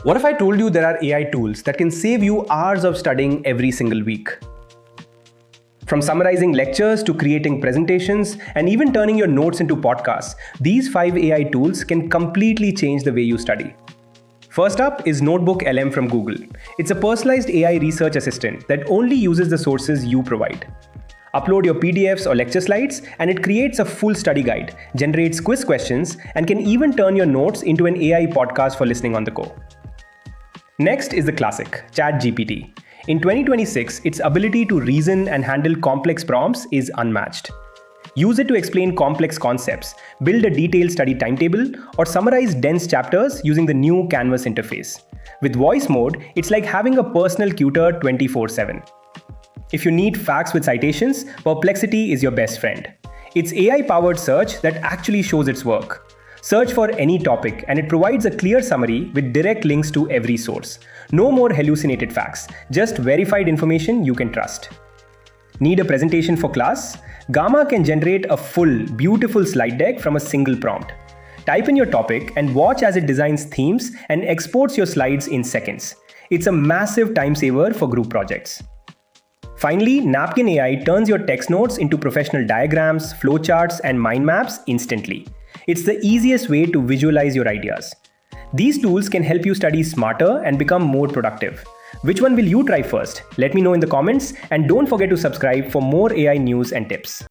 What if I told you there are AI tools that can save you hours of studying every single week? From summarizing lectures to creating presentations and even turning your notes into podcasts, these 5 AI tools can completely change the way you study. First up is NotebookLM from Google. It's a personalized AI research assistant that only uses the sources you provide. Upload your PDFs or lecture slides and it creates a full study guide, generates quiz questions, and can even turn your notes into an AI podcast for listening on the go. Next is the classic, ChatGPT. In 2026, its ability to reason and handle complex prompts is unmatched. Use it to explain complex concepts, build a detailed study timetable, or summarize dense chapters using the new Canvas interface. With voice mode, it's like having a personal tutor 24/7. If you need facts with citations, Perplexity is your best friend. It's AI-powered search that actually shows its work. Search for any topic and it provides a clear summary with direct links to every source. No more hallucinated facts, just verified information you can trust. Need a presentation for class? Gamma can generate a full, beautiful slide deck from a single prompt. Type in your topic and watch as it designs themes and exports your slides in seconds. It's a massive time saver for group projects. Finally, Napkin AI turns your text notes into professional diagrams, flowcharts, and mind maps instantly. It's the easiest way to visualize your ideas. These tools can help you study smarter and become more productive. Which one will you try first? Let me know in the comments and don't forget to subscribe for more AI news and tips.